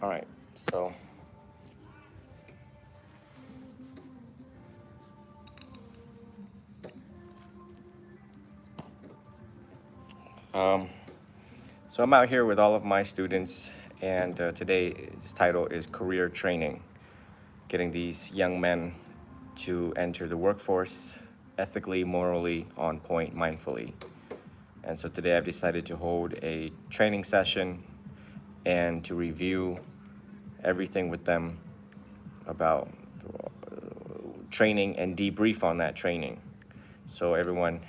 All right, so um, so I'm out here with all of my students, and today's title is Career Training, getting these young men to enter the workforce ethically, morally, on point, mindfully. And so today I've decided to hold a training session and to review everything with them about training and debrief on that training. So everyone,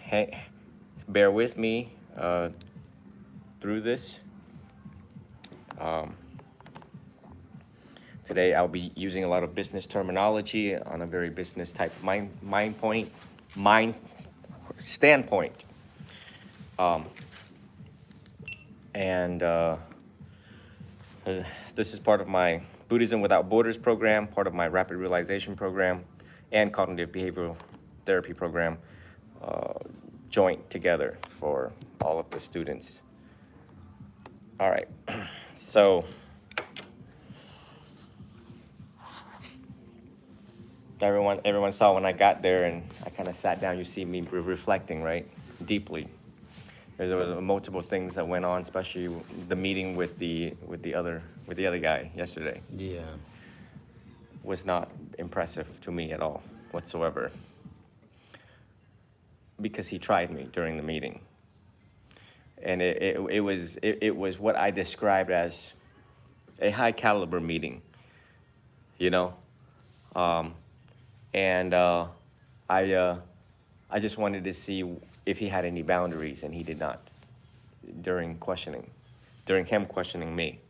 bear with me through this. Um, Today I'll be using a lot of business terminology on a very business type mind standpoint. Um, and This is part of my Buddhism Without Borders program, part of my Rapid Realization program, and Cognitive Behavioral Therapy program, joint together for all of the students. All right, so everyone saw when I got there and I kind of sat down. You see me reflecting, right, deeply. There was multiple things that went on, especially the meeting with the other guy yesterday. Yeah. Was not impressive to me at all whatsoever, because he tried me during the meeting, and it was what I described as a high caliber meeting, you know, um, and I just wanted to see if he had any boundaries, and he did not during him questioning me.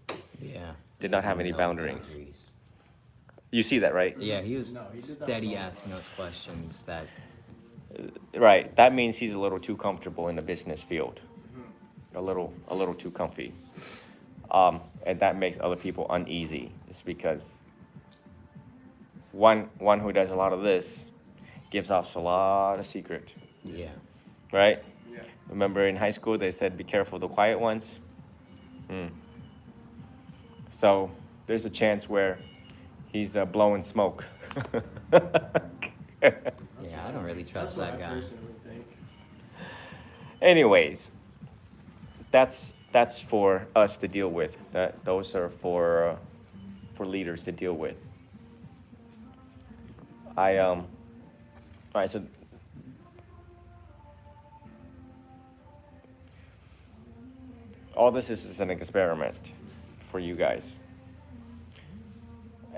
Yeah. Did not have any boundaries. You see that, right? Yeah, he was No, he did that steady wrong. asking us questions that. Right. That means he's a little too comfortable in the business field. A little too comfy. And that makes other people uneasy. It's because one who does a lot of this gives off a lot of secret, Yeah. right? Yeah. Remember in high school they said be careful of the quiet ones. So there's a chance where he's blowing smoke. Yeah, I don't really trust That's that what I guy. personally think. Anyways, that's for us to deal with. Those are for leaders to deal with. All right, so all this is an experiment for you guys.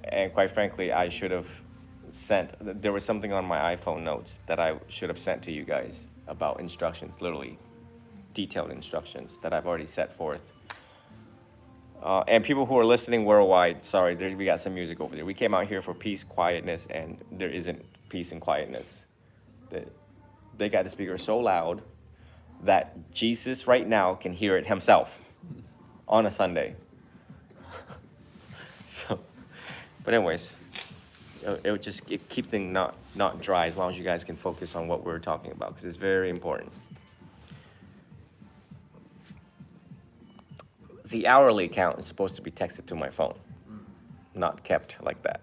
And quite frankly, I should have there was something on my iPhone notes that I should have sent to you guys about instructions, literally detailed instructions that I've already set forth. And people who are listening worldwide, sorry, we got some music over there. We came out here for peace, quietness, and there isn't peace and quietness. They got the speaker so loud that Jesus right now can hear it himself on a Sunday. So, but anyways, it would just keep things not dry as long as you guys can focus on what we're talking about, because it's very important. The hourly count is supposed to be texted to my phone, not kept like that.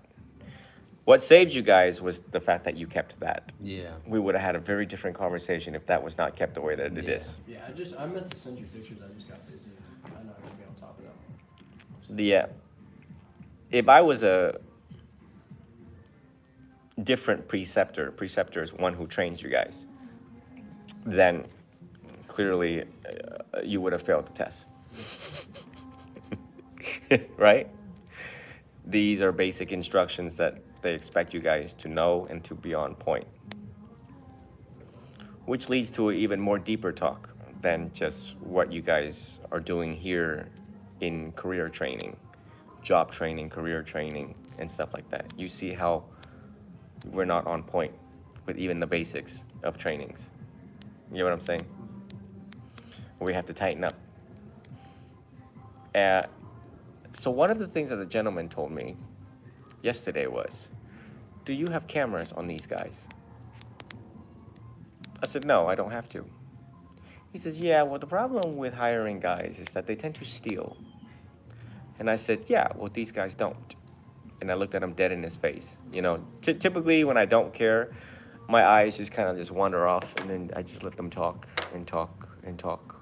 What saved you guys was the fact that you kept that. Yeah. We would have had a very different conversation if that was not kept the way that it Yeah. is. Yeah, I meant to send you pictures. I just got busy. I'm not gonna be on top of that. If I was a different preceptor is one who trains you guys, then clearly you would have failed the test. Right? These are basic instructions that they expect you guys to know and to be on point. Which leads to an even more deeper talk than just what you guys are doing here in career training, job training, career training, and stuff like that. You see how we're not on point with even the basics of trainings. You know what I'm saying? We have to tighten up. So one of the things that the gentleman told me yesterday was, do you have cameras on these guys? I said, no, I don't have to. He says, yeah, well, the problem with hiring guys is that they tend to steal. And I said, yeah, well, these guys don't. And I looked at him dead in his face. You know, typically when I don't care, my eyes just kind of just wander off, and then I just let them talk and talk and talk.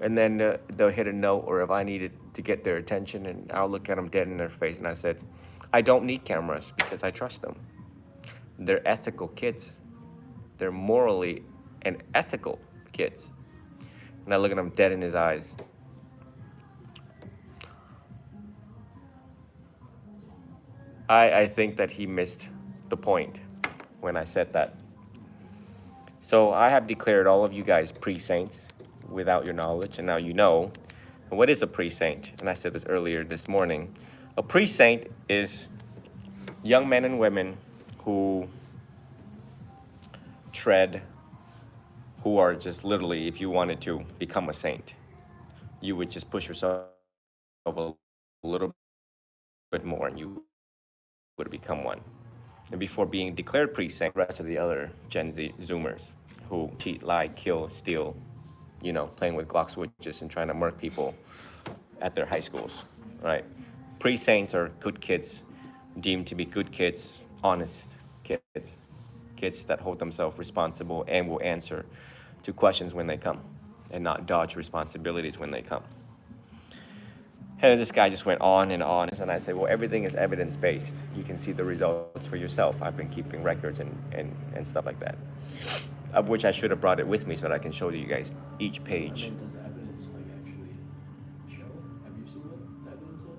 And then they'll hit a note, or if I needed to get their attention, and I'll look at them dead in their face, and I said, I don't need cameras because I trust them. They're ethical kids. They're morally and ethical kids. And I look at him dead in his eyes. I think that he missed the point when I said that. So I have declared all of you guys pre-saints without your knowledge, and now you know. What is a pre-saint? And I said this earlier this morning. A pre-saint is young men and women who who are just literally, if you wanted to become a saint, you would just push yourself a little bit more and you would become one. And before being declared pre-saint, the rest of the other Gen Z Zoomers who cheat, lie, kill, steal, you know, playing with Glock switches and trying to murk people at their high schools, right? Pre-saints are good kids, deemed to be good kids, honest kids, kids that hold themselves responsible and will answer to questions when they come and not dodge responsibilities when they come. And this guy just went on, and I said, well, everything is evidence-based. You can see the results for yourself. I've been keeping records and stuff like that, of which I should have brought it with me so that I can show you guys each I page. mean, does the evidence like actually show? Have you seen the evidence yet?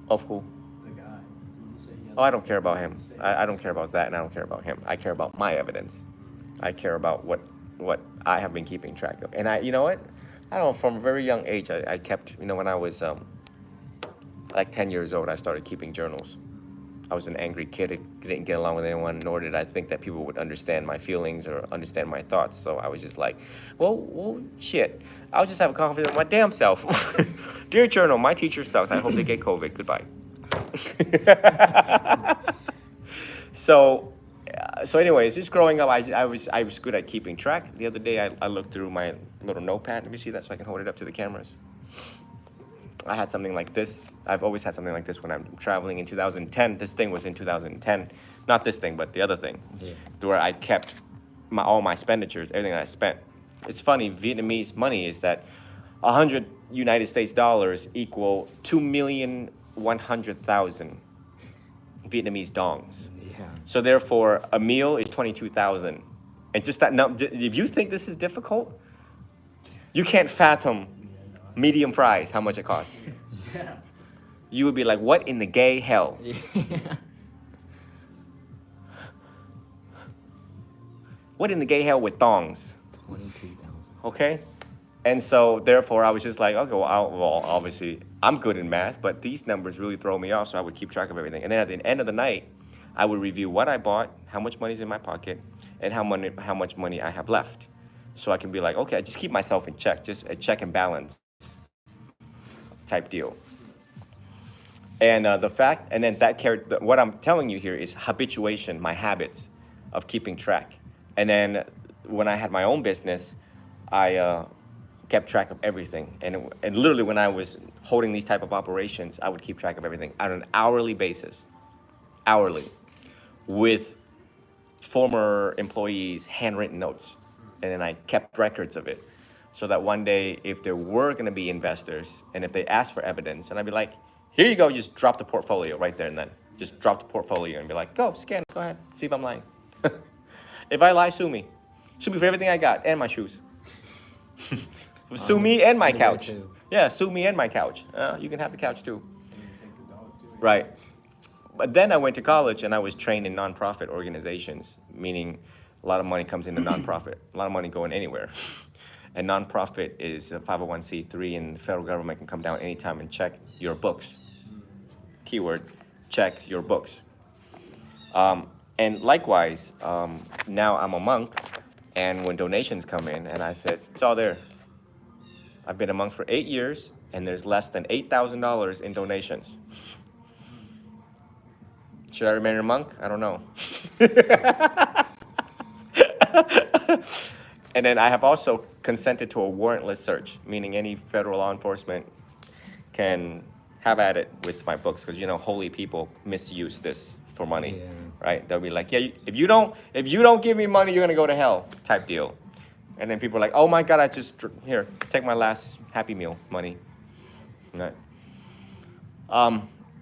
Of who? The guy. Didn't you say he has Oh, I don't care about him. evidence? I don't care about that, and I don't care about him. I care about my evidence. I care about what I have been keeping track of. And you know what? I don't know, from a very young age, I kept, you know, when I was like 10 years old, I started keeping journals. I was an angry kid. I didn't get along with anyone, nor did I think that people would understand my feelings or understand my thoughts. So I was just like, well, shit. I'll just have a coffee with my damn self. Dear journal, my teacher sucks. I hope they get COVID. Goodbye. So anyways, just growing up, I was good at keeping track. The other day, I looked through my little notepad. Let me see that so I can hold it up to the cameras. I had something like this. I've always had something like this when I'm traveling in 2010. This thing was in 2010. Not this thing, but the other thing. Yeah. Where I kept all my expenditures, everything that I spent. It's funny, Vietnamese money is that 100 United States dollars equal 2,100,000 Vietnamese dongs. Yeah. So therefore, a meal is 22,000. And just that, if you think this is difficult, you can't fathom medium fries, how much it costs. Yeah. You would be like, what in the gay hell? Yeah. What in the gay hell with thongs? 22,000. Okay? And so therefore I was just like, okay, well, obviously I'm good in math, but these numbers really throw me off, so I would keep track of everything. And then at the end of the night, I would review what I bought, how much money's in my pocket, and how much money I have left. So I can be like, okay, I just keep myself in check, just a check and balance type deal. And what I'm telling you here is habituation, my habits of keeping track. And then when I had my own business, I kept track of everything. And literally when I was holding these type of operations, I would keep track of everything on an hourly basis, with former employees' handwritten notes. And then I kept records of it, so that one day, if there were going to be investors, and if they asked for evidence, and I'd be like, here you go, just drop the portfolio right there and then. Just drop the portfolio and be like, go, scan, go ahead, see if I'm lying. If I lie, sue me. Sue me for everything I got, and my shoes. Sue me and my Underwear couch. too. Yeah, sue me and my couch. You can have the couch too. And you take the dog too. Right. But then I went to college and I was trained in nonprofit organizations, meaning a lot of money comes into nonprofit, a lot of money going anywhere. And nonprofit is a 501c3, and the federal government can come down anytime and check your books. Keyword, check your books. And likewise, now I'm a monk, and when donations come in, and I said, it's all there. I've been a monk for 8 years, and there's less than $8,000 in donations. Should I remain a monk? I don't know. And then I have also consented to a warrantless search, meaning any federal law enforcement can have at it with my books, because you know holy people misuse this for money, Yeah. right? They'll be like, yeah, if you don't give me money, you're gonna go to hell, type deal. And then people are like, oh my God, here, take my last Happy Meal money. Right.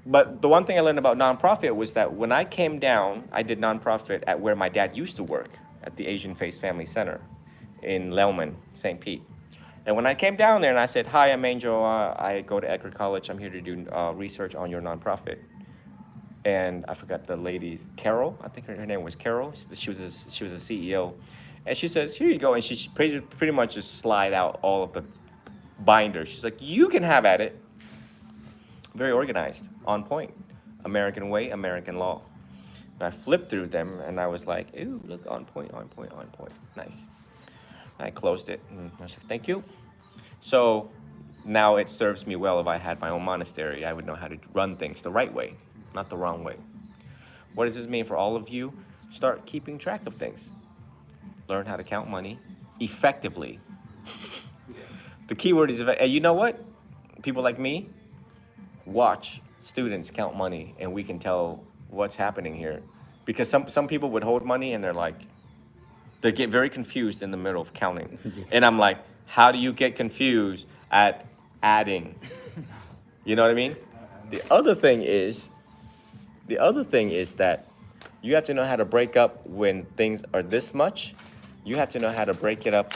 But the one thing I learned about nonprofit was that when I came down, I did nonprofit at where my dad used to work, at the Asian Face Family Center in Lelman, St. Pete. And when I came down there and I said, hi, I'm Angel, I go to Edgar College, I'm here to do research on your nonprofit. And I forgot the lady, Carol, I think her name was Carol. She was a CEO. And she says, here you go. And she pretty much just slide out all of the binders. She's like, you can have at it. Very organized, on point. American way, American law. And I flipped through them and I was like, ooh, look, on point, on point, on point. Nice. I closed it and I was like, thank you. So now it serves me well. If I had my own monastery, I would know how to run things the right way, not the wrong way. What does this mean for all of you? Start keeping track of things. Learn how to count money effectively. The key word is, and you know what? People like me watch students count money and we can tell what's happening here. Because some people would hold money and they get very confused in the middle of counting. And I'm like, how do you get confused at adding? You know what I mean? The other thing is that you have to know how to break up when things are this much. You have to know how to break it up.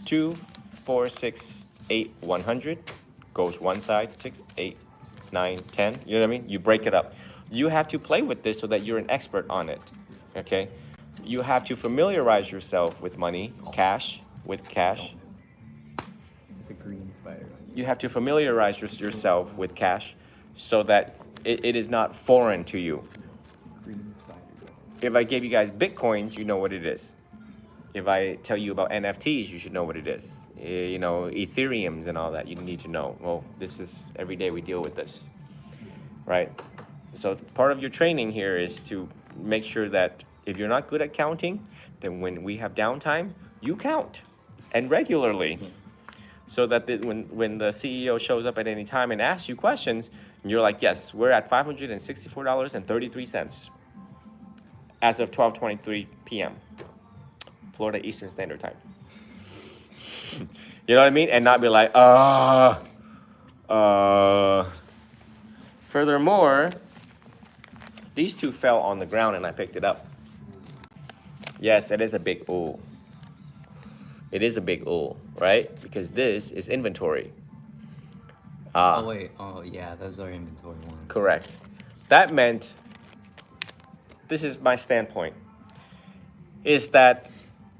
2, 4, 6, 8, 100 goes one side, 6, 8, 9, 10. You know what I mean? You break it up. You have to play with this so that you're an expert on it. Okay? You have to familiarize yourself with money, cash, with cash. It's a green spider. You have to familiarize yourself with cash so that it is not foreign to you. Green spider. If I gave you guys Bitcoins, you know what it is. If I tell you about NFTs, you should know what it is. You know, Ethereums and all that, you need to know. Well, this is, every day we deal with this, right? So part of your training here is to make sure that if you're not good at counting, then when we have downtime, you count, and regularly. So that when the CEO shows up at any time and asks you questions, you're like, yes, we're at $564.33 as of 12:23 p.m. Florida Eastern Standard Time. You know what I mean? And not be like, Furthermore, these two fell on the ground and I picked it up. Yes, it is a big ooh. It is a big ooh, right? Because this is inventory. Oh wait, oh yeah, those are inventory ones. Correct. That meant, this is my standpoint, is that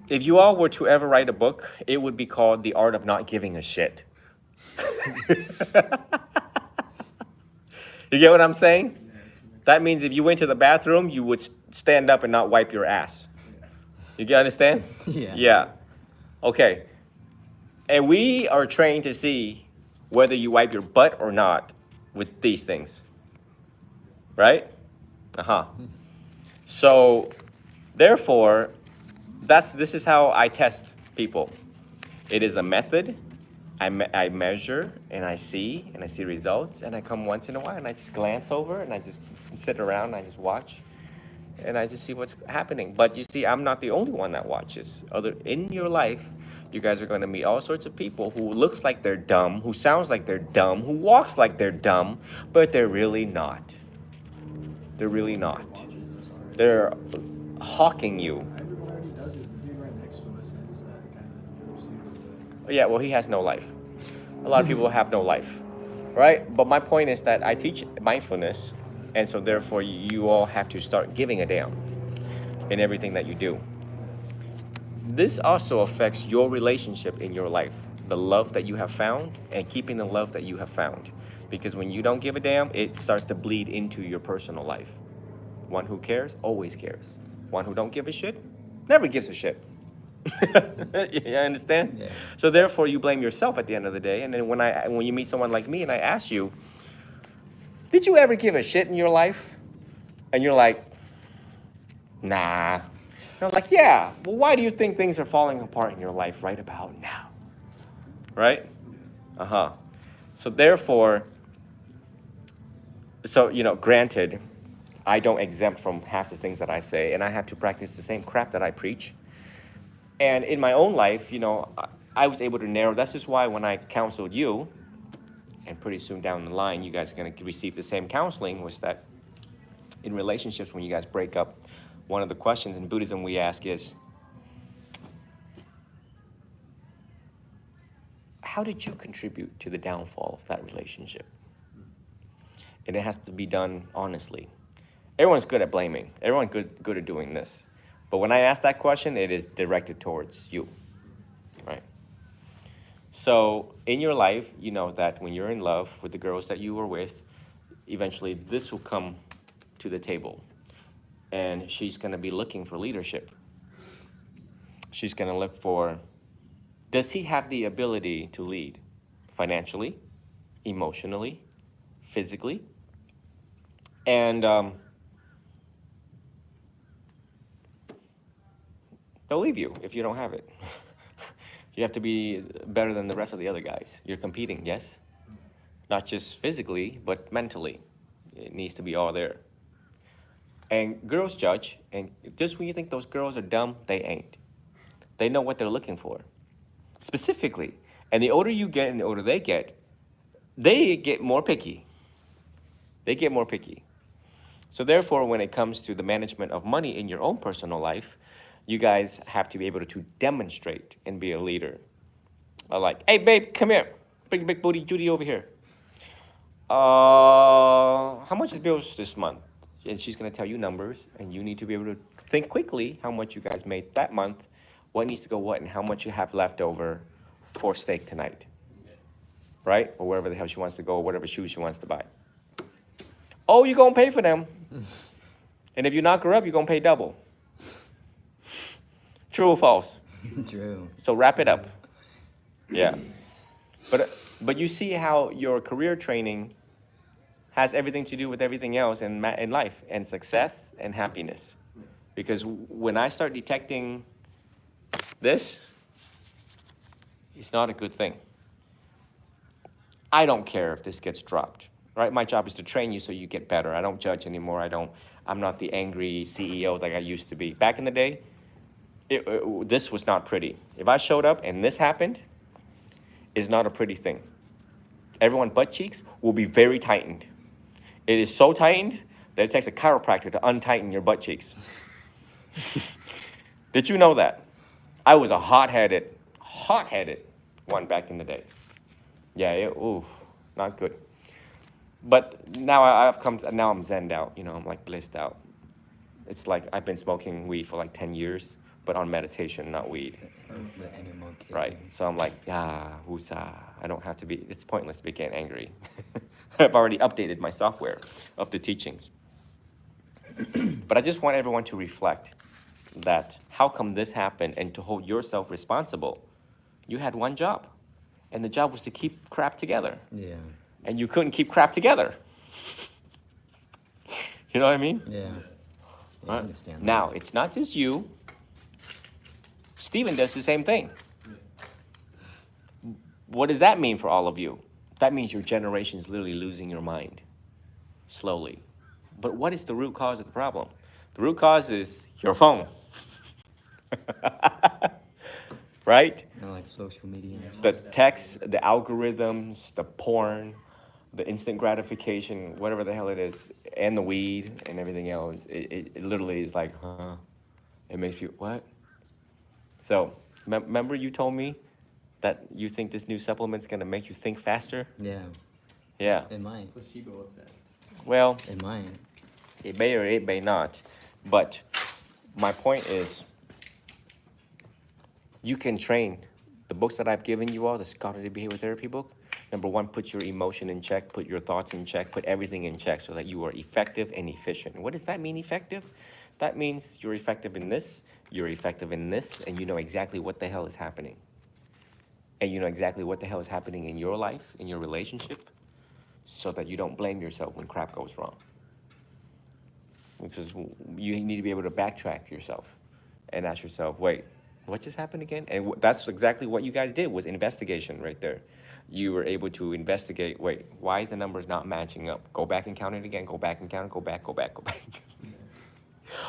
if you all were to ever write a book, it would be called The Art of Not Giving a Shit. You get what I'm saying? That means if you went to the bathroom, you would stand up and not wipe your ass. You understand? Yeah. Yeah. Okay. And we are trained to see whether you wipe your butt or not with these things. Right? Uh-huh. So, therefore, this is how I test people. It is a method. I measure and I see results, and I come once in a while and I just glance over and I just sit around and I just watch and I just see what's happening. But you see, I'm not the only one that watches. In your life, you guys are going to meet all sorts of people who looks like they're dumb, who sounds like they're dumb, who walks like they're dumb, but they're really not. They're really not. Watches us already. They're hawking you. Everyone already does it. The dude right next to us is that guy that knows you. Yeah, well, he has no life. A lot of people have no life, right? But my point is that I teach mindfulness, and so therefore you all have to start giving a damn in everything that you do. This also affects your relationship in your life, the love that you have found, and keeping the love that you have found. Because when you don't give a damn, it starts to bleed into your personal life. One who cares always cares. One who don't give a shit never gives a shit. You understand? Yeah. So therefore, you blame yourself at the end of the day. And then when you meet someone like me and I ask you, did you ever give a shit in your life? And you're like, nah. And I'm like, yeah. Well, why do you think things are falling apart in your life right about now? Right? Uh-huh. So therefore, So, granted, I don't exempt from half the things that I say, and I have to practice the same crap that I preach. And in my own life, I was able to narrow. That's just why when I counseled you, and pretty soon down the line, you guys are going to receive the same counseling, was that in relationships, when you guys break up, one of the questions in Buddhism we ask is, how did you contribute to the downfall of that relationship? And it has to be done honestly. Everyone's good at blaming. Everyone's good at doing this. But when I ask that question, it is directed towards you, right? So in your life, you know that when you're in love with the girls that you were with, eventually this will come to the table. And she's going to be looking for leadership. She's going to look for, does he have the ability to lead financially, emotionally, physically? And they'll leave you if you don't have it. You have to be better than the rest of the other guys. You're competing, yes? Not just physically, but mentally. It needs to be all there. And girls judge, and just when you think those girls are dumb, they ain't. They know what they're looking for, specifically. And the older you get and the older they get more picky. They get more picky. So therefore, when it comes to the management of money in your own personal life, you guys have to be able to demonstrate and be a leader. Like, hey, babe, come here. Bring your big booty Judy over here. How much is bills this month? And she's going to tell you numbers, and you need to be able to think quickly how much you guys made that month, what needs to go what, and how much you have left over for steak tonight. Right? Or wherever the hell she wants to go, or whatever shoes she wants to buy. Oh, you're going to pay for them. And if you knock her up, you're going to pay double. True or false? True. So wrap it up. Yeah. But you see how your career training has everything to do with everything else in life, and success and happiness. Because when I start detecting this, it's not a good thing. I don't care if this gets dropped, right? My job is to train you so you get better. I don't judge anymore. I'm not the angry CEO like I used to be. Back in the day, this was not pretty. If I showed up and this happened, it's not a pretty thing. Everyone's butt cheeks will be very tightened. It is so tightened that it takes a chiropractor to untighten your butt cheeks. Did you know that? I was a hot-headed one back in the day. Yeah, not good. But now now I'm zenned out, I'm like blissed out. It's like I've been smoking weed for like 10 years, but on meditation, not weed. The animal kid. Right. So I'm like, woosah. I don't have to be, it's pointless to be getting angry. I've already updated my software of the teachings. But I just want everyone to reflect that how come this happened, and to hold yourself responsible. You had one job, and the job was to keep crap together. Yeah. And you couldn't keep crap together. You know what I mean? Yeah. I understand that. Now, it's not just you. Steven does the same thing. What does that mean for all of you? That means your generation is literally losing your mind, slowly. But what is the root cause of the problem? The root cause is your phone. Right? Like social media. The text, the algorithms, the porn, the instant gratification, whatever the hell it is, and the weed and everything else. It literally is like, it makes you, what? So, remember you told me that you think this new supplement's gonna make you think faster? Yeah. Yeah. It might. Placebo effect. Well, It might. it may or it may not. But my point is, you can train. The books that I've given you all, the Scholarly Behavior Therapy book, number one, put your emotion in check, put your thoughts in check, put everything in check so that you are effective and efficient. What does that mean, effective? That means you're effective in this, you're effective in this, and you know exactly what the hell is happening. And you know exactly what the hell is happening in your life, in your relationship, so that you don't blame yourself when crap goes wrong. Because you need to be able to backtrack yourself and ask yourself, wait, what just happened again? And that's exactly what you guys did, was investigation right there. You were able to investigate, wait, why is the numbers not matching up? Go back and count it again, go back and count it, go back, go back, go back.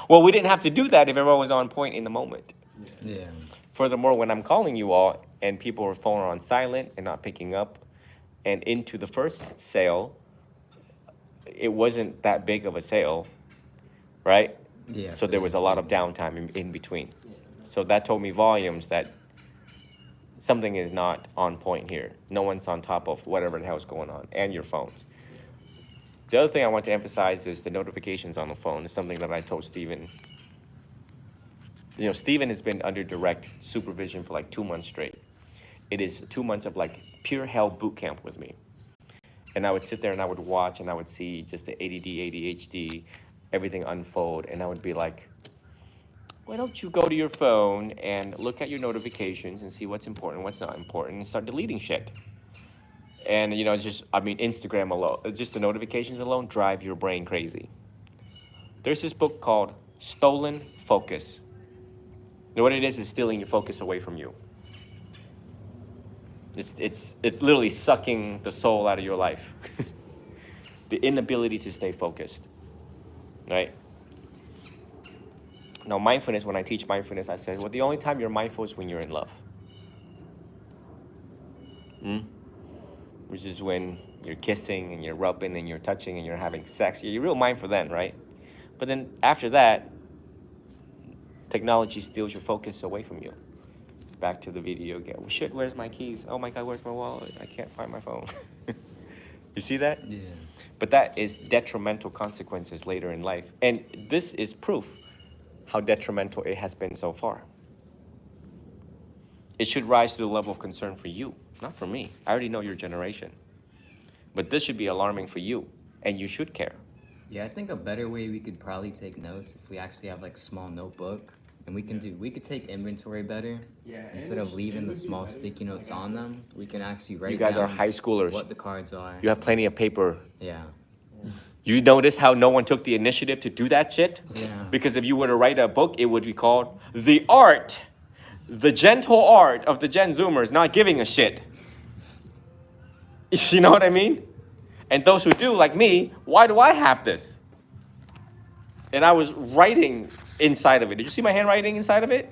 Well, we didn't have to do that if everyone was on point in the moment. Yeah. Furthermore, when I'm calling you all and people are phone are on silent and not picking up, and into the first sale, it wasn't that big of a sale, right? Yeah. So there was a lot of downtime in between. So that told me volumes that something is not on point here. No one's on top of whatever the hell's going on, and your phones. The other thing I want to emphasize is the notifications on the phone. It's something that I told Steven. You know, Steven has been under direct supervision for like 2 months straight. It is 2 months of like pure hell boot camp with me. And I would sit there and I would watch and I would see just the ADD, ADHD, everything unfold. And I would be like, why don't you go to your phone and look at your notifications and see what's important, what's not important, and start deleting shit. And, you know, just, I mean, Instagram alone, just the notifications alone drive your brain crazy. There's this book called Stolen Focus. You know what it is stealing your focus away from you. It's literally sucking the soul out of your life. The inability to stay focused, right? Now, mindfulness, when I teach mindfulness, I say, well, the only time you're mindful is when you're in love. Which is when you're kissing and you're rubbing and you're touching and you're having sex. You're real mindful then, right? But then after that, technology steals your focus away from you. Back to the video again. Well, shit, where's my keys? Oh my God, where's my wallet? I can't find my phone. You see that? Yeah. But that is detrimental consequences later in life. And this is proof how detrimental it has been so far. It should rise to the level of concern for you, not for me. I already know your generation. But this should be alarming for you, and you should care. Yeah, I think a better way we could probably take notes if we actually have like small notebook, and we could take inventory better. Yeah, and Instead of leaving it the would be small better. sticky notes Like, on them, we can actually write You guys are down high schoolers. what the cards are. You have plenty of paper. Yeah. You notice how no one took the initiative to do that shit? Yeah. Because if you were to write a book, it would be called The Gentle Art of the Gen Zoomers Not Giving a Shit. You know what I mean? And those who do, like me, why do I have this? And I was writing inside of it. Did you see my handwriting inside of it?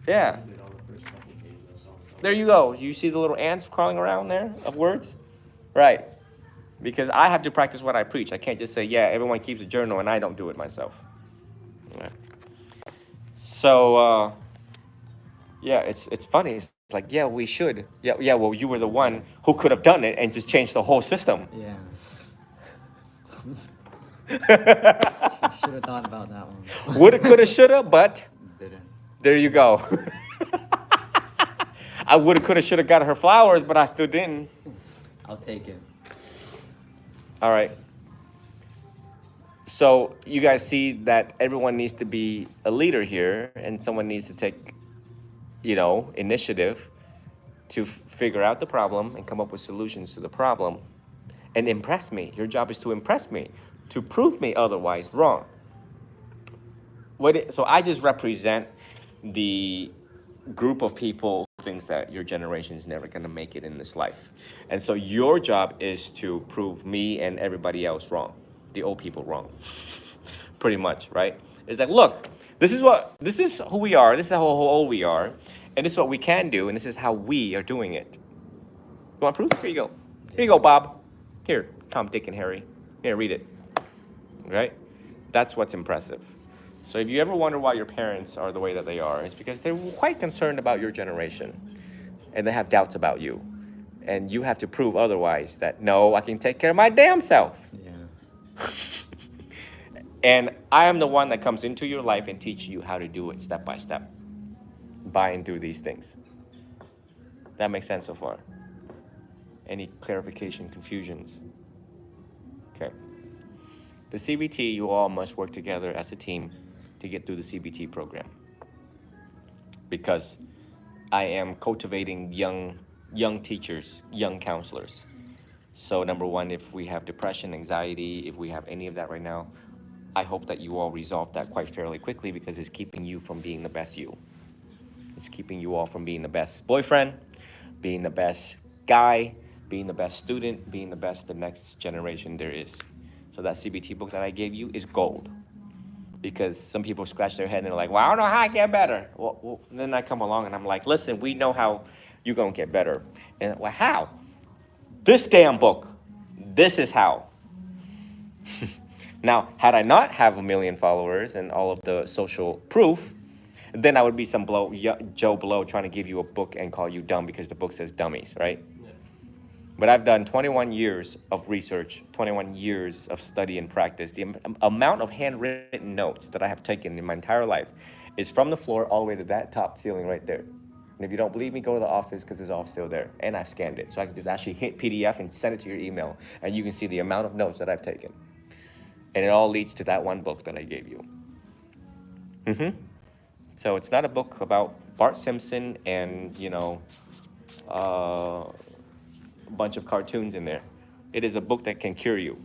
Yeah. I did on the first couple pages, I saw it. There you go. You see the little ants crawling around there of words? Right. Because I have to practice what I preach. I can't just say, yeah, everyone keeps a journal and I don't do it myself. Right. So, yeah, it's funny. It's like, yeah, we should. Yeah, well, you were the one who could have done it and just changed the whole system. Yeah. I should have thought about that one. Woulda, coulda, shoulda, but Didn't. there you go. I woulda, coulda, shoulda got her flowers, but I still didn't. I'll take it. All right. So you guys see that everyone needs to be a leader here, and someone needs to take, initiative to figure out the problem and come up with solutions to the problem and impress me. Your job is to impress me, to prove me otherwise wrong. So I just represent the group of people who thinks that your generation is never going to make it in this life. And so your job is to prove me and everybody else wrong, the old people wrong, pretty much, right? It's like, look, this is who we are, this is how old we are, and this is what we can do, and this is how we are doing it. You want proof? Here you go. Here you go, Bob. Here, Tom, Dick, and Harry. Here, read it. Right? That's what's impressive. So if you ever wonder why your parents are the way that they are, it's because they're quite concerned about your generation, and they have doubts about you. And you have to prove otherwise, that no, I can take care of my damn self. Yeah. And I am the one that comes into your life and teach you how to do it step by step. Buy and do these things. That makes sense so far? Any clarification, confusions? Okay. The CBT, you all must work together as a team to get through the CBT program. Because I am cultivating young teachers, young counselors. So number one, if we have depression, anxiety, if we have any of that right now, I hope that you all resolve that quite fairly quickly because it's keeping you from being the best you. It's keeping you all from being the best boyfriend, being the best guy, being the best student, being the best the next generation there is. So that CBT book that I gave you is gold. Because some people scratch their head and they're like, well, I don't know how I get better. Well, then I come along and I'm like, listen, we know how you're going to get better. And, well, how? This damn book. This is how. Now, had I not have 1 million followers and all of the social proof, then I would be some Joe Blow trying to give you a book and call you dumb because the book says dummies, right? Yeah. But I've done 21 years of research, 21 years of study and practice. The amount of handwritten notes that I have taken in my entire life is from the floor all the way to that top ceiling right there. And if you don't believe me, go to the office because it's all still there. And I've scanned it. So I can just actually hit PDF and send it to your email. And you can see the amount of notes that I've taken. And it all leads to that one book that I gave you. So it's not a book about Bart Simpson and, a bunch of cartoons in there. It is a book that can cure you,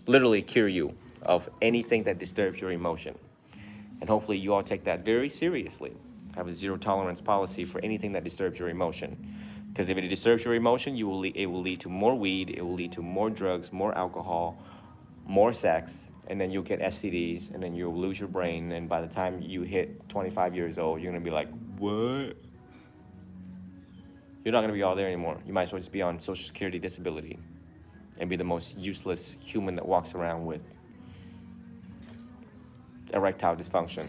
literally cure you of anything that disturbs your emotion. And hopefully you all take that very seriously. Have a zero tolerance policy for anything that disturbs your emotion. Because if it disturbs your emotion, it will lead to more weed, it will lead to more drugs, more alcohol, more sex, and then you'll get STDs, and then you'll lose your brain, and by the time you hit 25 years old, you're gonna be like, what? You're not gonna be all there anymore. You might as well just be on Social Security disability and be the most useless human that walks around with erectile dysfunction.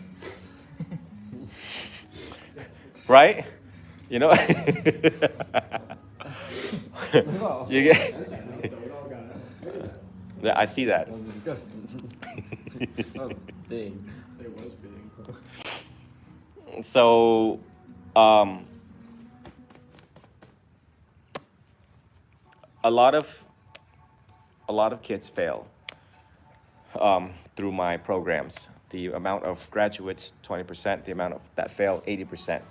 Right? You know? You get... We all got it. Yeah, I see that. That was disgusting. That was big. It was big. So, a lot of kids fail through my programs. The amount of graduates, 20%, the amount of that fail, 80%.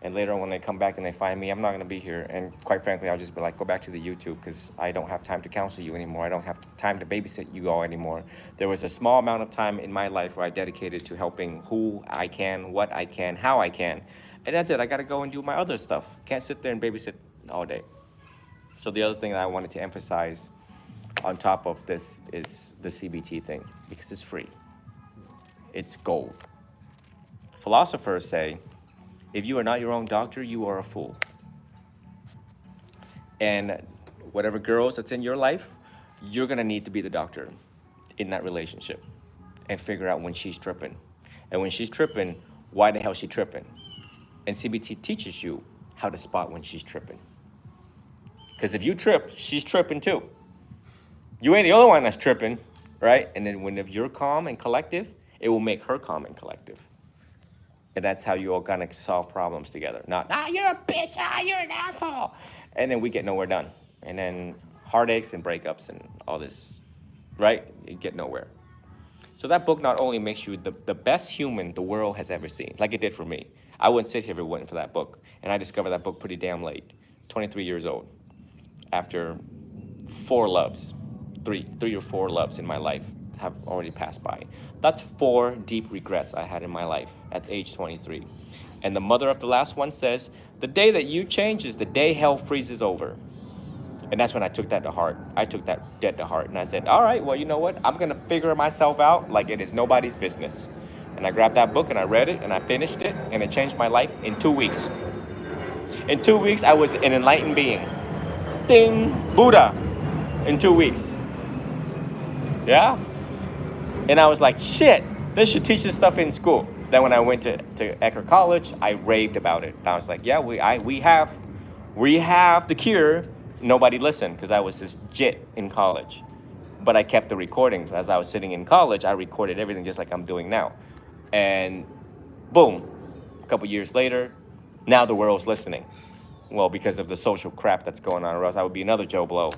And later on when they come back and they find me, I'm not gonna be here. And quite frankly, I'll just be like, go back to the YouTube because I don't have time to counsel you anymore. I don't have time to babysit you all anymore. There was a small amount of time in my life where I dedicated to helping who I can, what I can, how I can. And that's it, I gotta go and do my other stuff. Can't sit there and babysit all day. So the other thing that I wanted to emphasize on top of this is the CBT thing, because it's free. It's gold. Philosophers say, if you are not your own doctor, you are a fool. And whatever girls that's in your life, you're gonna need to be the doctor in that relationship and figure out when she's tripping. And when she's tripping, why the hell she tripping? And CBT teaches you how to spot when she's tripping. Because if you trip, she's tripping too. You ain't the only one that's tripping, right? And then if you're calm and collective, it will make her calm and collective. And that's how you all gonna solve problems together. Not, you're a bitch, you're an asshole. And then we get nowhere done. And then heartaches and breakups and all this, right? You get nowhere. So that book not only makes you the best human the world has ever seen, like it did for me. I wouldn't sit here if it wasn't for that book. And I discovered that book pretty damn late, 23 years old, after 4 loves, three or four loves in my life have already passed by. That's 4 deep regrets I had in my life at age 23. And the mother of the last one says, the day that you change is the day hell freezes over. And that's when I took that to heart. I took that dead to heart. And I said, all right, well, you know what? I'm gonna figure myself out like it is nobody's business. And I grabbed that book and I read it and I finished it and it changed my life in 2 weeks. In 2 weeks, I was an enlightened being. Ding, Buddha, in 2 weeks. Yeah? And I was like, shit, they should teach this stuff in school. Then when I went to Ecker College, I raved about it. I was like, yeah, we have the cure. Nobody listened because I was this jit in college. But I kept the recordings. As I was sitting in college, I recorded everything just like I'm doing now. And boom, a couple years later, now the world's listening. Well, because of the social crap that's going on, or else I would be another Joe Blow,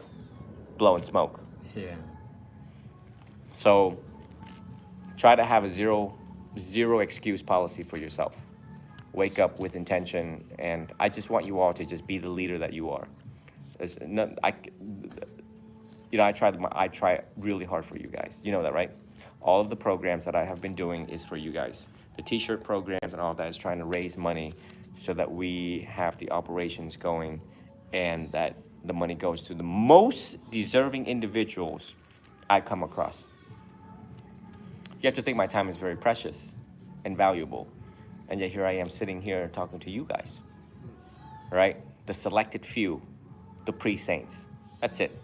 blowing smoke. Yeah. So try to have a zero excuse policy for yourself. Wake up with intention, and I just want you all to just be the leader that you are. I try really hard for you guys. You know that, right? all of the programs that I have been doing is for you guys. The t-shirt programs and all that is trying to raise money so that we have the operations going and that the money goes to the most deserving individuals I come across. You have to think my time is very precious and valuable. And yet here I am sitting here talking to you guys, right? The selected few, the pre-saints. That's it.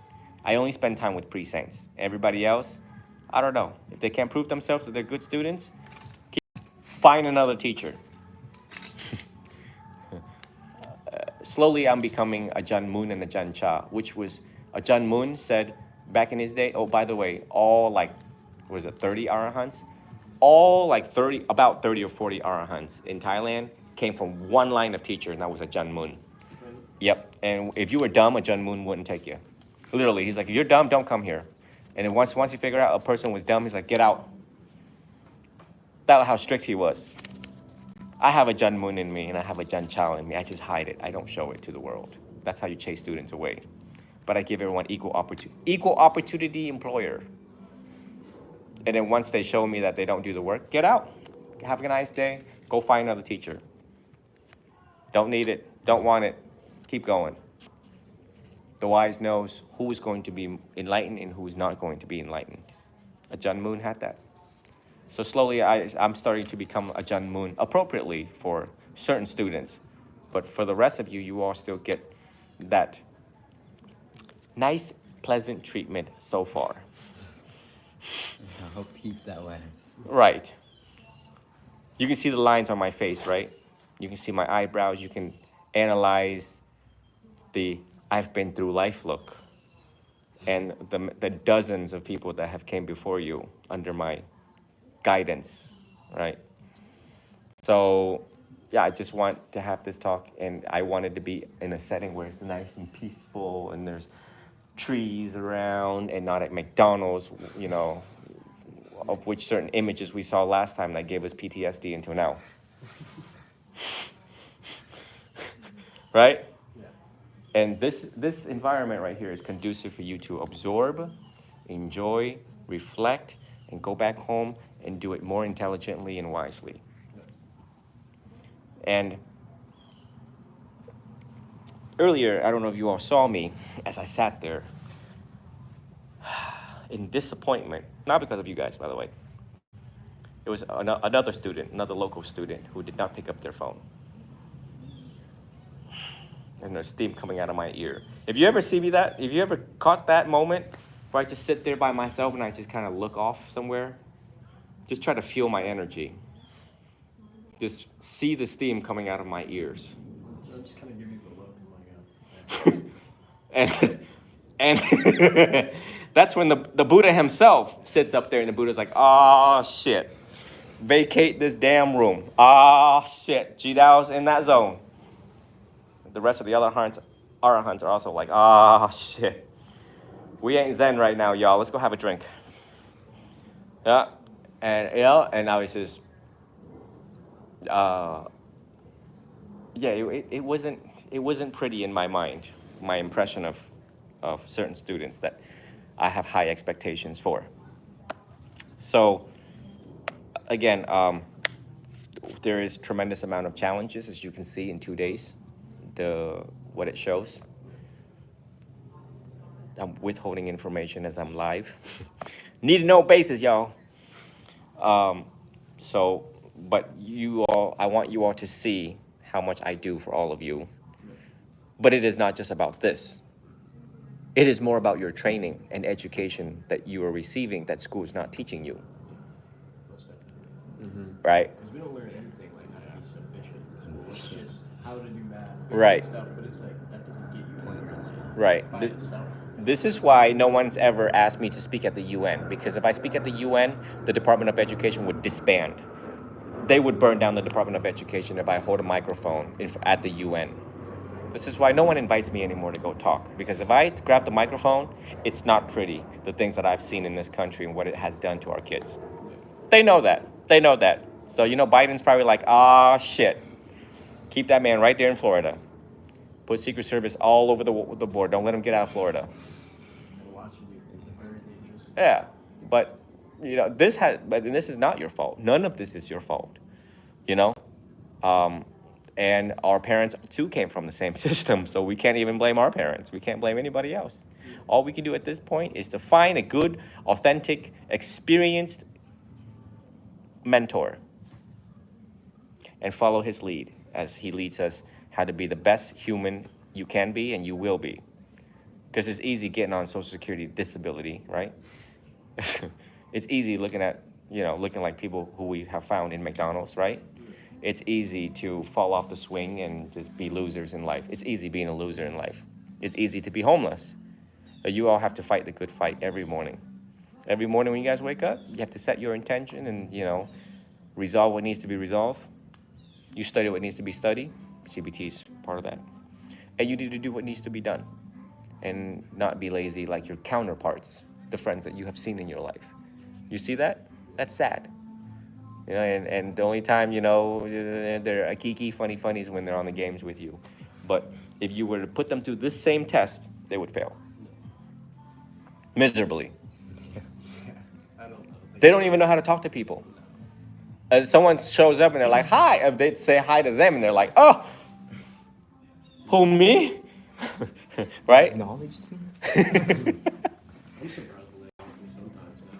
I only spend time with pre-saints. Everybody else, I don't know. If they can't prove themselves that they're good students, find another teacher. Slowly, I'm becoming a John Moon and a John Cha, which was a John Moon said back in his day. Oh, by the way, all like, was it 30 arahants? All like 30, about 30 or 40 arahants in Thailand came from one line of teacher, and that was a John Moon. Yep, and if you were dumb, a John Moon wouldn't take you. Literally, he's like, if you're dumb, don't come here. And then once he figured out a person was dumb, he's like, get out. That's how strict he was. I have a John Moon in me and I have a John Chow in me. I just hide it. I don't show it to the world. That's how you chase students away. But I give everyone equal opportunity employer. And then once they show me that they don't do the work, get out. Have a nice day. Go find another teacher. Don't need it. Don't want it. Keep going. The wise knows who is going to be enlightened and who is not going to be enlightened. A John Moon had that. So slowly, I'm starting to become a John Moon appropriately for certain students. But for the rest of you, you all still get that nice, pleasant treatment so far. I hope to keep that way. Right. You can see the lines on my face, right? You can see my eyebrows. You can analyze the I've been through life look. And the dozens of people that have came before you under my guidance, right? So, yeah, I just want to have this talk, and I wanted to be in a setting where it's nice and peaceful, and there's trees around, and not at McDonald's, you know, of which certain images we saw last time that gave us PTSD until now. Right? Yeah. And this environment right here is conducive for you to absorb, enjoy, reflect, and go back home and do it more intelligently and wisely. And earlier, I don't know if you all saw me as I sat there in disappointment, not because of you guys, by the way. It was another student, another local student who did not pick up their phone. And there's steam coming out of my ear. If you ever see me if you ever caught that moment where I just sit there by myself and I just kind of look off somewhere, just try to feel my energy. Just see the steam coming out of my ears. So I just kind of give you the look and like, and that's when the Buddha himself sits up there and the Buddha's like, oh shit, vacate this damn room. Oh shit, Jidao's in that zone. The rest of the other arahants are also like, oh shit, we ain't zen right now, y'all. Let's go have a drink. Yeah, and I was just, it wasn't pretty in my mind. My impression of certain students that I have high expectations for. So, again, there is tremendous amount of challenges, as you can see in 2 days, what it shows. I'm withholding information as I'm live. Need to know basis, y'all. But you all, I want you all to see how much I do for all of you. But it is not just about this. It is more about your training and education that you are receiving that school is not teaching you, most definitely. right? Because we don't learn anything like how to be sufficient in school. It's just how to do math, basic Right. stuff, but it's like that doesn't get you anywhere Right. by itself. This is why no one's ever asked me to speak at the UN, because if I speak at the UN, the Department of Education would disband. They would burn down the Department of Education if I hold a microphone at the UN. This is why no one invites me anymore to go talk, because if I grab the microphone, it's not pretty, the things that I've seen in this country and what it has done to our kids. They know that. They know that. So, Biden's probably like, ah, shit. Keep that man right there in Florida. Put Secret Service all over the board. Don't let him get out of Florida. And watching you, very dangerous. Yeah, but you know, but this is not your fault. None of this is your fault, you know? And our parents too came from the same system, so we can't even blame our parents. We can't blame anybody else. All we can do at this point is to find a good, authentic, experienced mentor and follow his lead as he leads us how to be the best human you can be and you will be. Because it's easy getting on Social Security disability, right? It's easy looking at, looking like people who we have found in McDonald's, right? It's easy to fall off the swing and just be losers in life. It's easy being a loser in life. It's easy to be homeless. But you all have to fight the good fight every morning. Every morning when you guys wake up, you have to set your intention and, resolve what needs to be resolved. You study what needs to be studied. CBT is part of that. And you need to do what needs to be done and not be lazy like your counterparts, the friends that you have seen in your life. You see that? That's sad. And the only time, they're a kiki, funny is when they're on the games with you. But if you were to put them through this same test, they would fail. Miserably. I don't know. They don't even know how to talk to people. Someone shows up and they're like, hi. They'd say hi to them and they're like, oh, who, me? Right? Acknowledged me? I'm surprised when they help me sometimes now.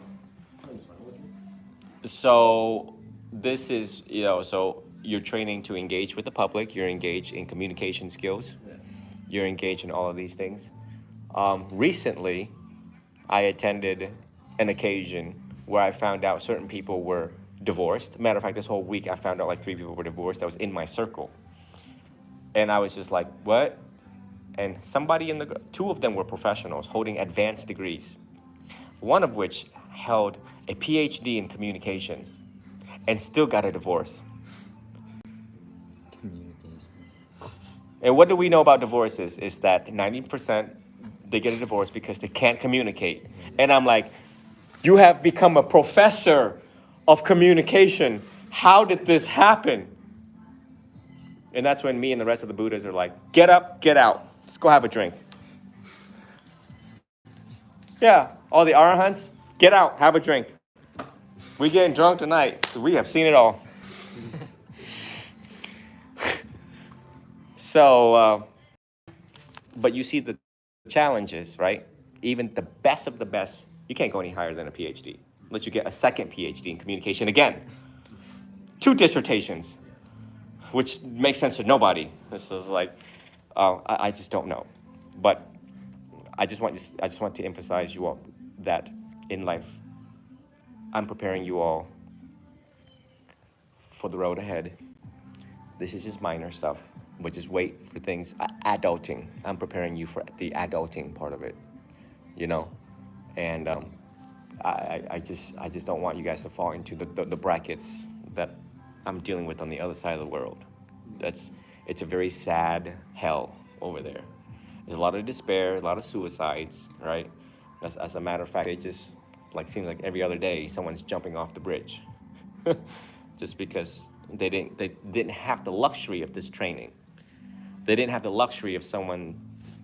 I'm just like, what? So this is, so you're training to engage with the public. You're engaged in communication skills. Yeah. You're engaged in all of these things. Recently, I attended an occasion where I found out certain people were divorced. Matter of fact, this whole week I found out like 3 people were divorced that was in my circle. And I was just like, what? And two of them were professionals holding advanced degrees. One of which held a PhD in communications and still got a divorce. Communication. And what do we know about divorces is that 90% they get a divorce because they can't communicate. And I'm like, you have become a professor of communication. How did this happen? And that's when me and the rest of the Buddhas are like, get up, get out. Let's go have a drink. Yeah, all the Arahants, get out, have a drink. We getting drunk tonight. We have seen it all. So, but you see the challenges, right? Even the best of the best, you can't go any higher than a PhD unless you get a second PhD in communication again. 2 dissertations, which makes sense to nobody. This is like, I just don't know. But I just want to emphasize you all that in life, I'm preparing you all for the road ahead. This is just minor stuff, but just wait for things. Adulting. I'm preparing you for the adulting part of it, And I just don't want you guys to fall into the brackets that I'm dealing with on the other side of the world. It's a very sad hell over there. There's a lot of despair, a lot of suicides, right? As a matter of fact, it just seems like every other day someone's jumping off the bridge, just because they didn't have the luxury of this training. They didn't have the luxury of someone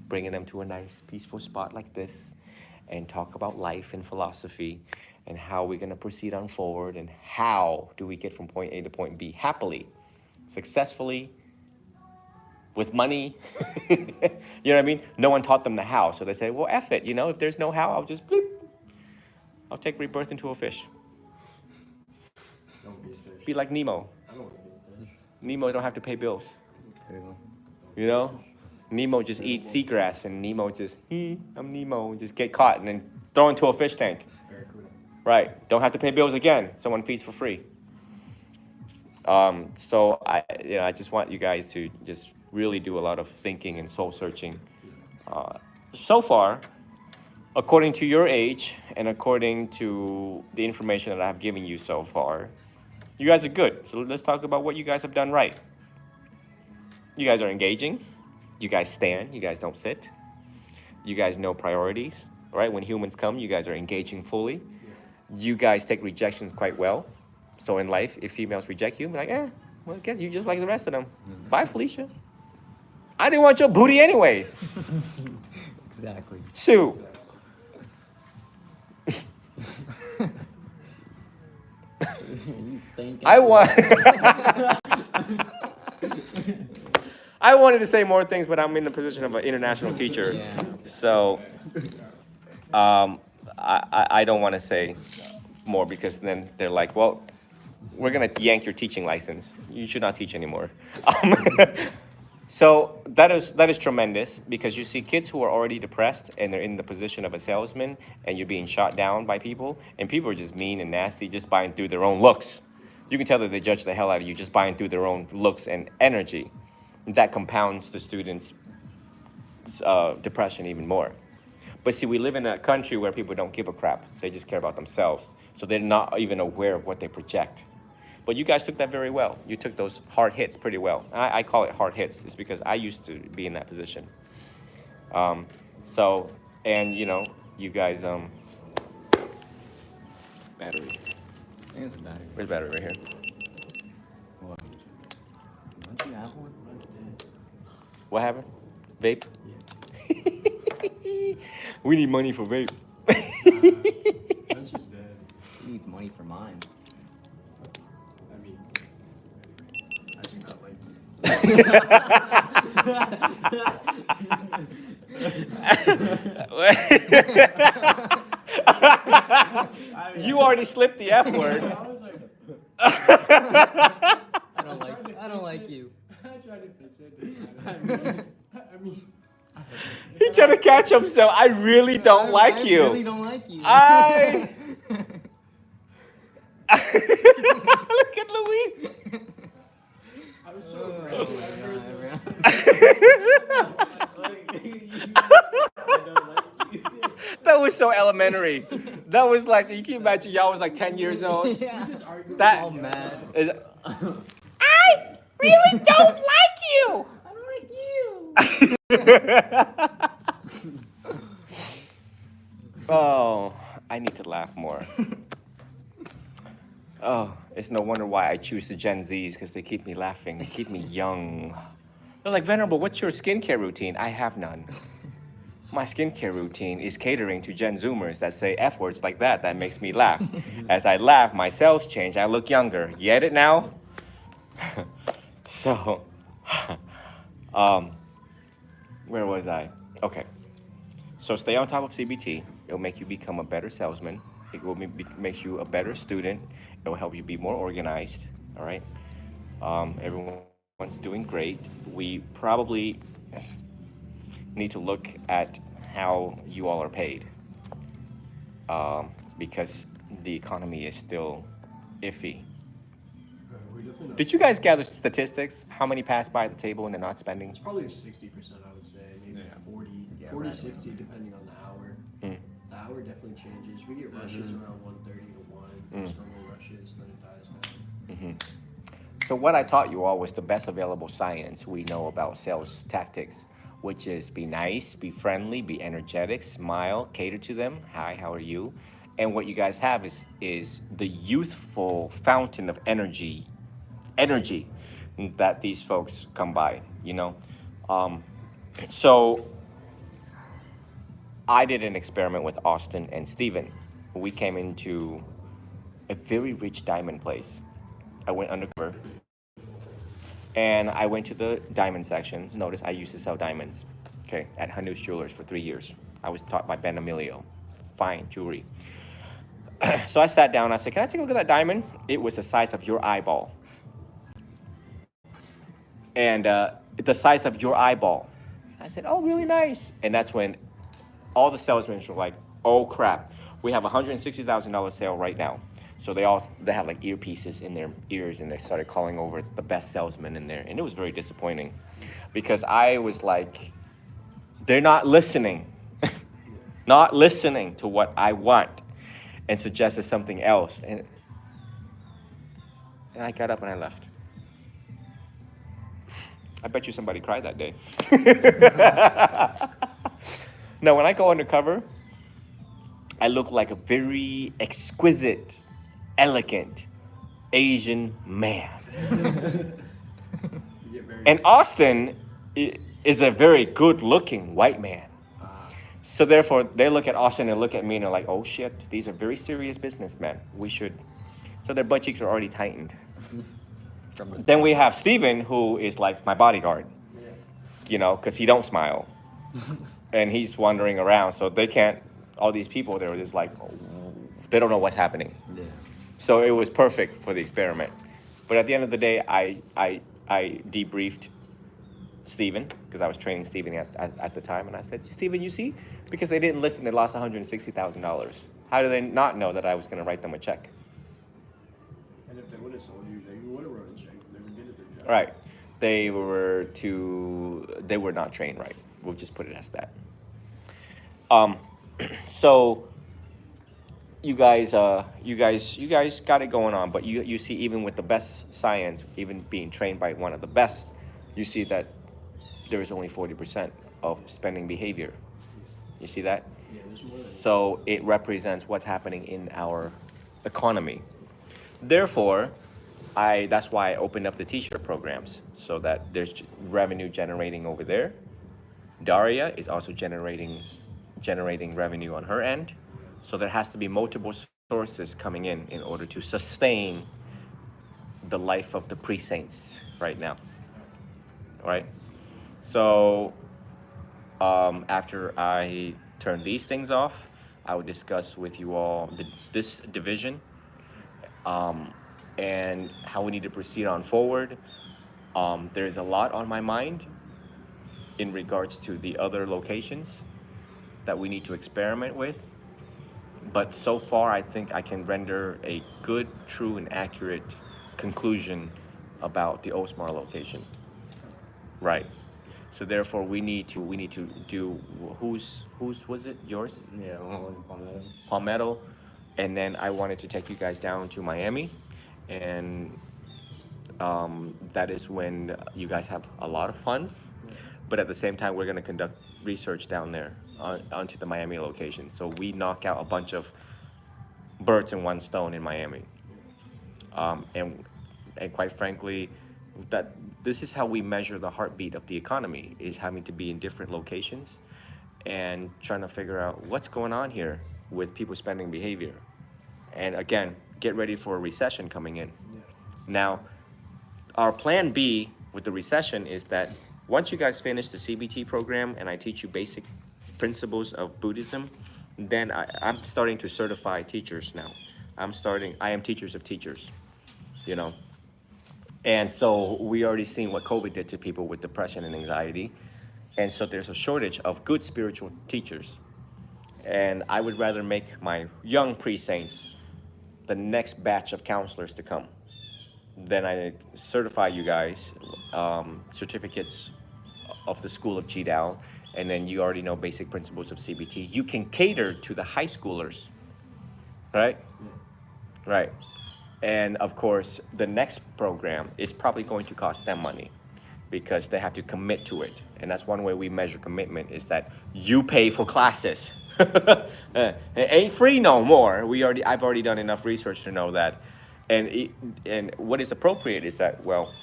bringing them to a nice, peaceful spot like this, and talk about life and philosophy, and how we're gonna proceed on forward, and how do we get from point A to point B happily, successfully, with money. You know what I mean? No one taught them the how, so they say, well, F it, if there's no how, I'll just bleep. I'll take rebirth into a fish. Don't be a fish. Be like Nemo. I don't want to be a fish. Nemo don't have to pay bills. Turtle. Nemo just eats seagrass, and Nemo just, I'm Nemo, just get caught and then throw into a fish tank. Barracuda. Right, don't have to pay bills again. Someone feeds for free. So I just want you guys to just really do a lot of thinking and soul searching. So far, according to your age and according to the information that I've given you so far, you guys are good. So let's talk about what you guys have done right. You guys are engaging. You guys stand. You guys don't sit. You guys know priorities, right? When humans come, you guys are engaging fully. You guys take rejections quite well. So in life, if females reject you, be like, well, I guess you just like the rest of them. Bye, Felicia. I didn't want your booty anyways. Exactly. Sue. Thank I everyone. want. I wanted to say more things, but I'm in the position of an international teacher. Yeah. So, I don't want to say more because then they're like, well, we're gonna yank your teaching license. You should not teach anymore. Um, so that is tremendous because you see kids who are already depressed and they're in the position of a salesman and you're being shot down by people and people are just mean and nasty just buying through their own looks. You can tell that they judge the hell out of you just buying through their own looks and energy. That compounds the students' depression even more. But see, we live in a country where people don't give a crap. They just care about themselves. So they're not even aware of what they project. But you guys took that very well. You took those hard hits pretty well. I call it hard hits. It's because I used to be in that position. So, and you know, you guys, battery. I think it's a battery. Where's battery? Right here. What? Don't you have one? What happened? Vape? We need money for vape. That's just dead. He needs money for mine. I mean, I do not like you. You already slipped the F word. I was like, I don't like you. I tried to fix it. I mean, He trying to catch himself. I really don't like I you. really don't like you. I. Look at Luis. I was so aggressive at first. That was so elementary. That was like, you can imagine y'all was like 10 years old. Yeah. Just arguing. That All mad. is. I really don't like you. I don't like you. Oh, I need to laugh more. Oh, it's no wonder why I choose the Gen Zs because they keep me laughing. They keep me young. They're like, Venerable, what's your skincare routine? I have none. My skincare routine is catering to Gen Zoomers that say F words like that. That makes me laugh. As I laugh, my cells change. I look younger. You get it now? So, where was I? Okay. So stay on top of CBT. It'll make you become a better salesman. It will make you a better student. It will help you be more organized. All right. Everyone's doing great. We probably need to look at how you all are paid because the economy is still iffy. We're definitely not. Did you guys gather statistics? How many pass by the table and they're not spending? It's probably 60%, I would say. Maybe 40, Yeah, 40, right 60, depending on the hour. Mm. The hour definitely changes. We get rushes around 1:30 to 1. Just normal rushes, then it dies down. So what I taught you all was the best available science we know about sales tactics, which is be nice, be friendly, be energetic, smile, cater to them. Hi, how are you? And what you guys have is the youthful fountain of energy that these folks come by, you know? So I did an experiment with Austin and Steven. We came into a very rich diamond place. I went undercover and I went to the diamond section. Notice I used to sell diamonds, okay, at Hanus Jewelers for 3 years. I was taught by Ben Emilio, fine jewelry. So I sat down, I said, can I take a look at that diamond? It was the size of your eyeball. And the size of your eyeball. I said, oh, really nice. And that's when all the salesmen were like, oh crap, we have a $160,000 sale right now. So they have like earpieces in their ears and they started calling over the best salesman in there. And it was very disappointing because I was like, they're not listening, not listening to what I want and suggested something else. And I got up and I left. I bet you somebody cried that day. Now, when I go undercover, I look like a very exquisite, elegant Asian man. You get very. And Austin is a very good-looking white man. So therefore, they look at Austin and look at me and they're like, oh shit, these are very serious businessmen. We should So their butt cheeks are already tightened. From the Then we have Steven, who is like my bodyguard, Yeah. you know, because he don't smile. And he's wandering around, so they can't, all these people, they were just like, they don't know what's happening. Yeah. So it was perfect for the experiment. But at the end of the day, I debriefed Steven, because I was training Steven at the time, and I said, Steven, you see, because they didn't listen, they lost $160,000. How do they not know that I was going to write them a check? And if they would have sold you, they would have wrote a check. They were good at their job. Right. They were not trained right. We'll just put it as that. So you guys got it going on, but you see, even with the best science, even being trained by one of the best, you see that there is only 40% of spending behavior. You see that? Yeah, there's more than So it represents what's happening in our economy. Therefore, that's why I opened up the t-shirt programs, so that there's revenue generating over there. Daria is also generating revenue on her end. So there has to be multiple sources coming in order to sustain the life of the precincts right now. All right? So after I turn these things off, I will discuss with you all this division, and how we need to proceed on forward. There's a lot on my mind in regards to the other locations that we need to experiment with. But so far, I think I can render a good, true, and accurate conclusion about the Osmar location. Right. So therefore, we need to do whose was it? Yours? Yeah, well, Palmetto. Palmetto, and then I wanted to take you guys down to Miami, and that is when you guys have a lot of fun. But at the same time, we're going to conduct research down there onto the Miami location. So we knock out a bunch of birds in one stone in Miami. And quite frankly, that this is how we measure the heartbeat of the economy, is having to be in different locations and trying to figure out what's going on here with people spending behavior. And again, get ready for a recession coming in. Yeah. Now, our plan B with the recession is that once you guys finish the CBT program and I teach you basic principles of Buddhism, then I'm starting to certify teachers now. I am teachers of teachers, you know. And so we already seen what COVID did to people with depression and anxiety. And so there's a shortage of good spiritual teachers. And I would rather make my young pre-saints the next batch of counselors to come. Then I certify you guys, certificates of the School of Jidao, and then you already know basic principles of CBT. You can cater to the high schoolers, right? Yeah. Right. And of course, the next program is probably going to cost them money because they have to commit to it. And that's one way we measure commitment, is that you pay for classes. It ain't free no more. I've already done enough research to know that. And what is appropriate is that, well,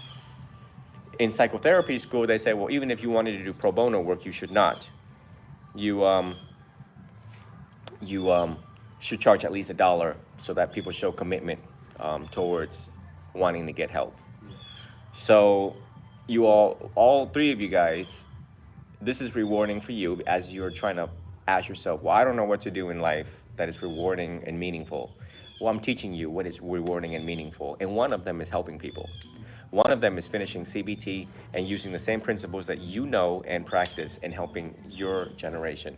in psychotherapy school, they say, well, even if you wanted to do pro bono work, you should not. You should charge at least $1 so that people show commitment towards wanting to get help. So you all three of you guys, this is rewarding for you as you're trying to ask yourself, well, I don't know what to do in life that is rewarding and meaningful. Well, I'm teaching you what is rewarding and meaningful. And one of them is helping people. One of them is finishing CBT and using the same principles that you know and practice in helping your generation,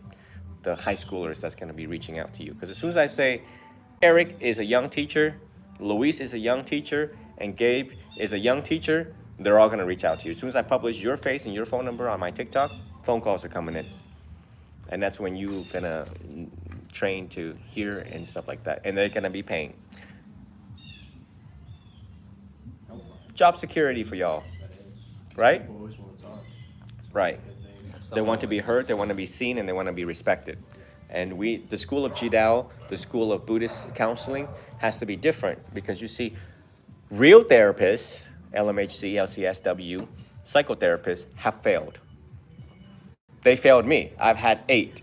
the high schoolers that's going to be reaching out to you. Because as soon as I say Eric is a young teacher, Luis is a young teacher, and Gabe is a young teacher, they're all going to reach out to you. As soon as I publish your face and your phone number on my TikTok, phone calls are coming in. And that's when you're going to train to hear and stuff like that. And they're going to be paying. Job security for y'all, That is. right? People always want to talk. It's a Right. good thing. They want to be heard, they want to be seen, and they want to be respected. And the School of Jidao, the School of Buddhist Counseling, has to be different because you see, real therapists, LMHC, LCSW, psychotherapists have failed. They failed me. I've had 8,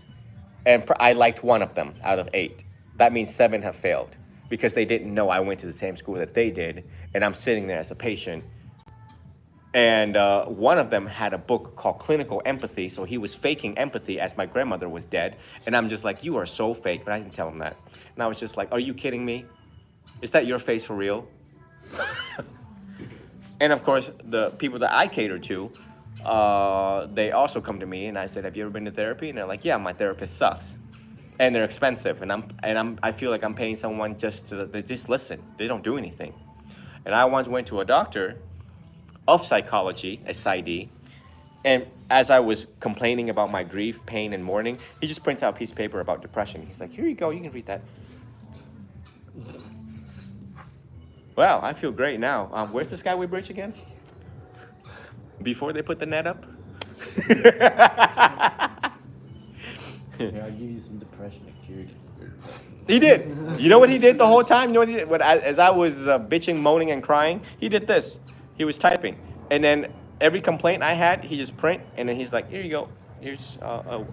and I liked one of them out of 8. That means 7 have failed. because they didn't know I went to the same school that they did, and I'm sitting there as a patient. And one of them had a book called Clinical Empathy, so he was faking empathy as my grandmother was dead. And I'm just like, you are so fake, but I didn't tell him that. And I was just like, are you kidding me? Is that your face for real? And of course, the people that I cater to, they also come to me, and I said, have you ever been to therapy? And they're like, yeah, my therapist sucks. And they're expensive, and I feel like I'm paying someone they just listen. They don't do anything. And I once went to a doctor of psychology, a PsyD, and as I was complaining about my grief, pain, and mourning, he just prints out a piece of paper about depression. He's like, here you go, you can read that. Wow, I feel great now. Where's the Skyway Bridge again? Before they put the net up? Here, I'll give you some depression to cure you. He did. You know what he did the whole time? You know what he did? As I was bitching, moaning, and crying, he did this. He was typing. And then every complaint I had, he just print, and then he's like, here you go. Here's a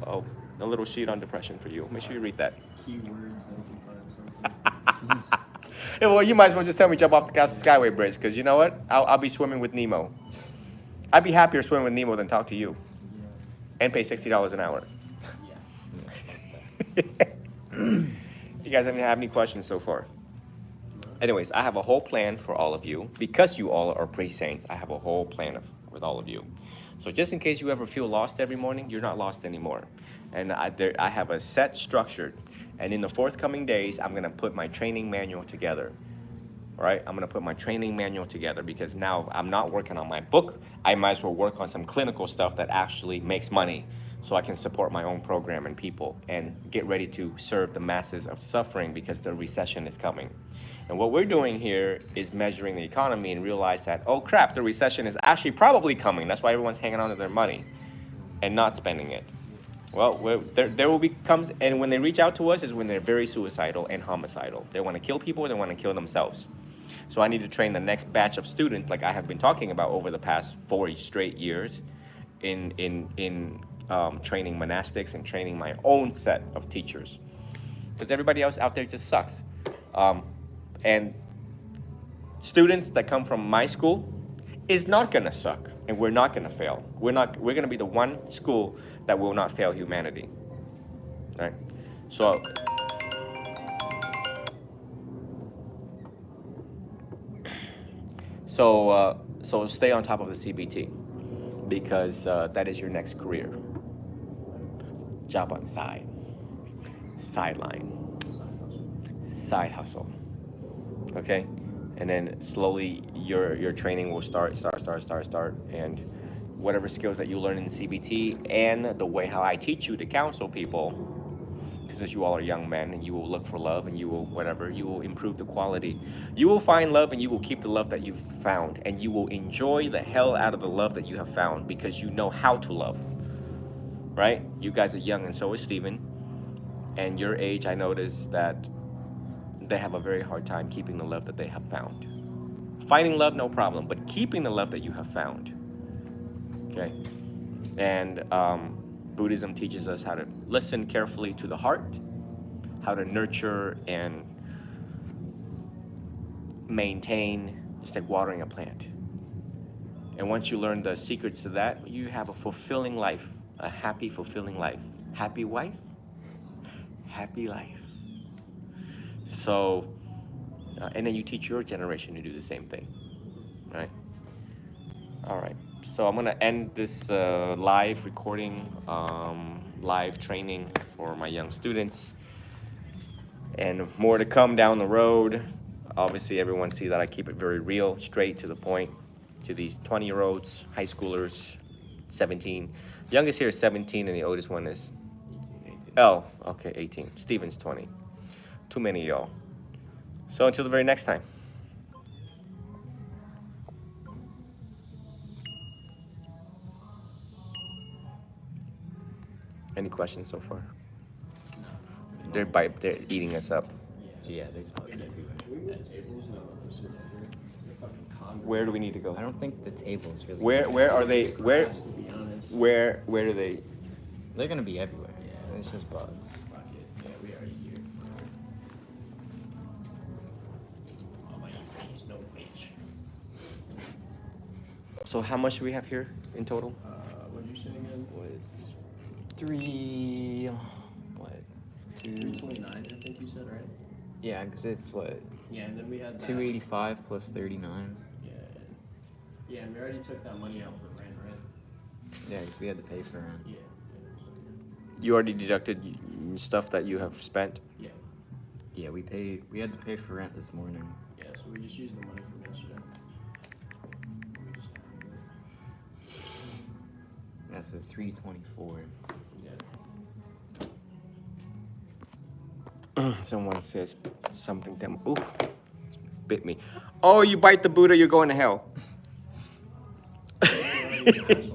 little sheet on depression for you. Make sure you read that. Keywords that you can find something. Yeah, well, you might as well just tell me jump off the Skyway Bridge, because you know what? I'll be swimming with Nemo. I'd be happier swimming with Nemo than talk to you. Yeah. And pay $60 an hour. Yeah. You guys have any questions so far? Anyways, I have a whole plan for all of you. Because you all are pre-saints, I have a whole plan with all of you. So just in case you ever feel lost every morning, you're not lost anymore. And I have a set structured. And in the forthcoming days, I'm going to put my training manual together. All right? I'm going to put my training manual together because now I'm not working on my book. I might as well work on some clinical stuff that actually makes money so I can support my own program and people and get ready to serve the masses of suffering because the recession is coming. And what we're doing here is measuring the economy and realize that, oh crap, the recession is actually probably coming. That's why everyone's hanging on to their money and not spending it. Well, there will be and when they reach out to us is when they're very suicidal and homicidal. They want to kill people, they want to kill themselves. So I need to train the next batch of students, like I have been talking about over the past 4 straight years, in training monastics and training my own set of teachers. Because everybody else out there just sucks. And students that come from my school is not gonna suck, and we're not gonna fail. We're gonna be the one school that will not fail humanity. All right? So stay on top of the CBT because that is your next career. Job on the side, sideline, side hustle. Okay, and then slowly your training will start, and whatever skills that you learn in the CBT and the way how I teach you to counsel people, because you all are young men and you will look for love and you will improve the quality. You will find love and you will keep the love that you've found, and you will enjoy the hell out of the love that you have found because you know how to love. Right? You guys are young, and so is Steven. And your age, I notice that they have a very hard time keeping the love that they have found. Finding love, no problem, but keeping the love that you have found. Okay? And Buddhism teaches us how to listen carefully to the heart, how to nurture and maintain, just like watering a plant. And once you learn the secrets to that, you have a fulfilling life. A happy, fulfilling life. Happy wife, happy life. So, and then you teach your generation to do the same thing, right? All right. So I'm gonna end this live recording, live training for my young students, and more to come down the road. Obviously, everyone see that I keep it very real, straight to the point, to these 20-year-olds, high schoolers, 17. Youngest here is 17, and the oldest one is 18. Steven's 20. Too many of y'all. So until the very next time. Any questions so far? No. They're eating us up. Yeah, there's bugs everywhere. Can we move tables now that this is over here? They're fucking Congress. Where do we need to go? I don't think the table's really. Where are they? Where To be honest. where do they? They're gonna be everywhere. Yeah. It's just bugs. Fuck it. Yeah, we already here. So how much do we have here in total? What'd you say again? Was 3, what, 329, I think you said, right? yeah, because it's what, Yeah, and then we had that. 285 plus 39. Yeah. Yeah, and we already took that money out for rent, right? Yeah, because we had to pay for rent. Yeah. You already deducted stuff that you have spent. Yeah. Yeah, we had to pay for rent this morning. Yeah, so we just used the money from yesterday. We just Yeah, so 324. yeah. Someone says something them. Ooh, bit me. Oh, you bite the Buddha, you're going to hell. We're already in the asshole.